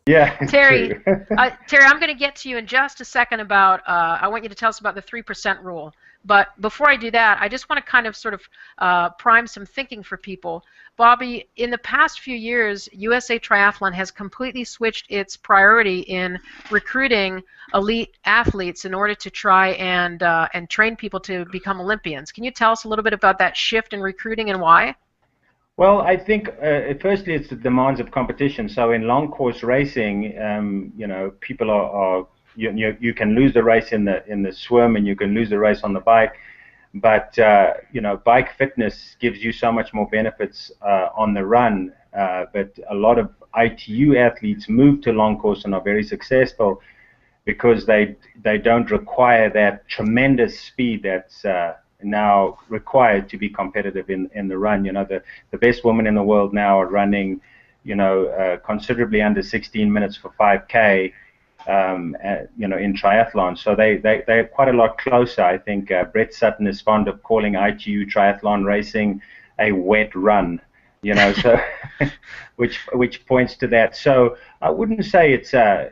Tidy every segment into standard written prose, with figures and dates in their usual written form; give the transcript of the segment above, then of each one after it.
Yeah, Terry, true. Terry, I'm going to get to you in just a second about, I want you to tell us about the 3% rule. But before I do that, I just want to kind of sort of prime some thinking for people. Bobby, in the past few years, USA Triathlon has completely switched its priority in recruiting elite athletes in order to try and train people to become Olympians. Can you tell us a little bit about that shift in recruiting and why? Well, I think firstly it's the demands of competition. So in long course racing, people are you can lose the race in the swim and you can lose the race on the bike, but bike fitness gives you so much more benefits on the run. But a lot of ITU athletes move to long course and are very successful because they don't require that tremendous speed that's now required to be competitive in the run. The best women in the world now are running, considerably under 16 minutes for 5K, in triathlon. So they're quite a lot closer. I think Brett Sutton is fond of calling ITU triathlon racing a wet run. So which points to that. So I wouldn't say it's a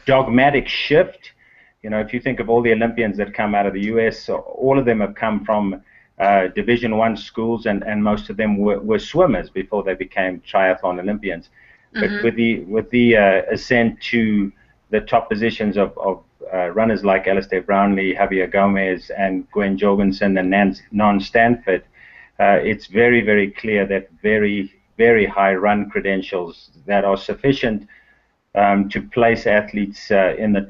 dogmatic shift. If you think of all the Olympians that come out of the U.S., all of them have come from Division I schools, and most of them were swimmers before they became triathlon Olympians. But Mm-hmm. with the ascent to the top positions of runners like Alistair Brownlee, Javier Gomez, and Gwen Jorgensen and Non Stanford, it's very, very clear that very, very high run credentials that are sufficient to place athletes in the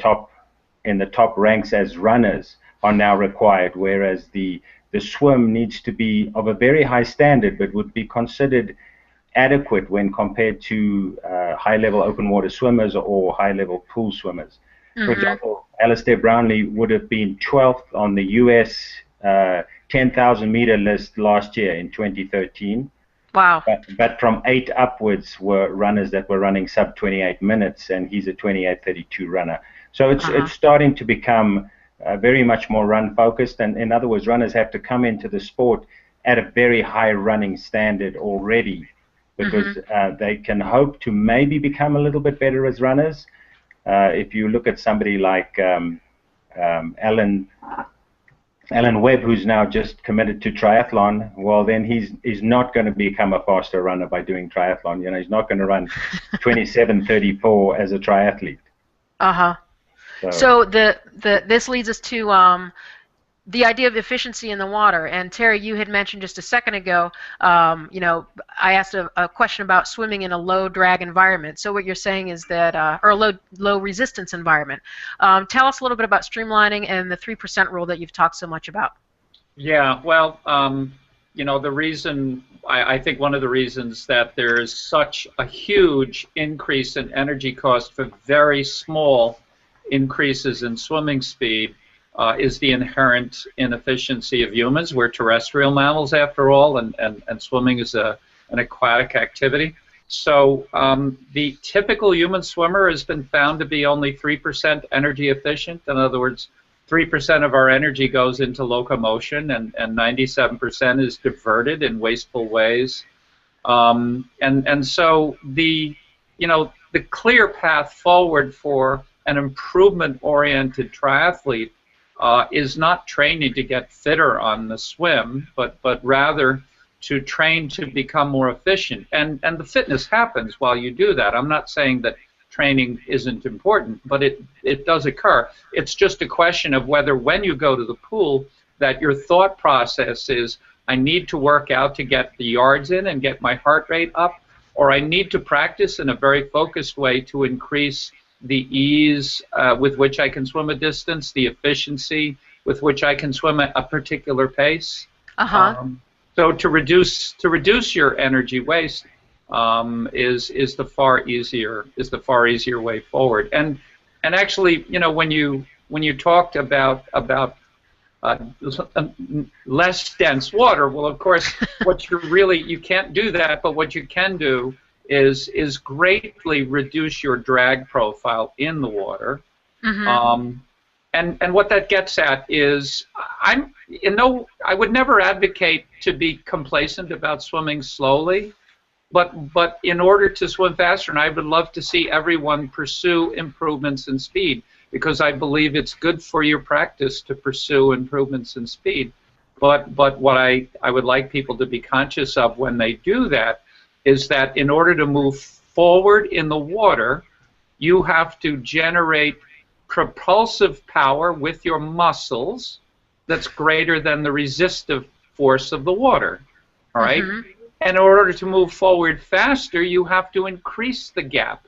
top ranks as runners are now required, whereas the swim needs to be of a very high standard, but would be considered adequate when compared to high-level open water swimmers or high-level pool swimmers. For Mm-hmm. example, Alistair Brownlee would have been 12th on the U.S. 10,000 meter list last year in 2013. Wow. But from 8 upwards were runners that were running sub 28 minutes, and he's a 28:32 runner. So Uh-huh. it's starting to become very much more run focused, and in other words, runners have to come into the sport at a very high running standard already, Mm-hmm. because they can hope to maybe become a little bit better as runners. If you look at somebody like Alan Webb, who's now just committed to triathlon, well, then he's not going to become a faster runner by doing triathlon. He's not going to run 27:34 as a triathlete. Uh-huh. So So this leads us to the idea of efficiency in the water. And Terry, you had mentioned just a second ago, I asked a question about swimming in a low drag environment. So what you're saying is that, or a low resistance environment. Tell us a little bit about streamlining and the 3% rule that you've talked so much about. Yeah, well, the reason, I think one of the reasons that there is such a huge increase in energy cost for very small increases in swimming speed is the inherent inefficiency of humans. We're terrestrial mammals, after all, and swimming is an aquatic activity. So the typical human swimmer has been found to be only 3% energy efficient. In other words, 3% of our energy goes into locomotion, and 97% is diverted in wasteful ways. And so the clear path forward for an improvement-oriented triathlete is not training to get fitter on the swim, but rather to train to become more efficient. And the fitness happens while you do that. I'm not saying that training isn't important, but it does occur. It's just a question of whether when you go to the pool that your thought process is, I need to work out to get the yards in and get my heart rate up, or I need to practice in a very focused way to increase the ease with which I can swim a distance, the efficiency with which I can swim at a particular pace. Uh-huh. So to reduce your energy waste is the far easier way forward. And actually, when you talked about less dense water, well, of course, you can't do that, but what you can do is greatly reduce your drag profile in the water. Mm-hmm. And what that gets at is, I would never advocate to be complacent about swimming slowly. But in order to swim faster, and I would love to see everyone pursue improvements in speed, because I believe it's good for your practice to pursue improvements in speed. But what I would like people to be conscious of when they do that is that in order to move forward in the water, you have to generate propulsive power with your muscles that's greater than the resistive force of the water. All right? And in order to move forward faster, you have to increase the gap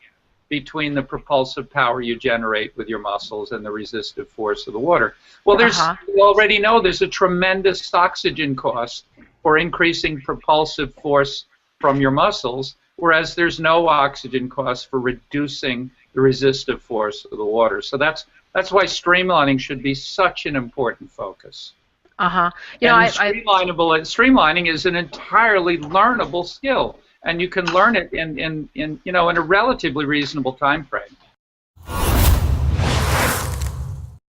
between the propulsive power you generate with your muscles and the resistive force of the water. Well, we already know there's a tremendous oxygen cost for increasing propulsive force from your muscles, whereas there's no oxygen cost for reducing the resistive force of the water. So that's why streamlining should be such an important focus. You know, streamlining is an entirely learnable skill, and you can learn it in a relatively reasonable time frame.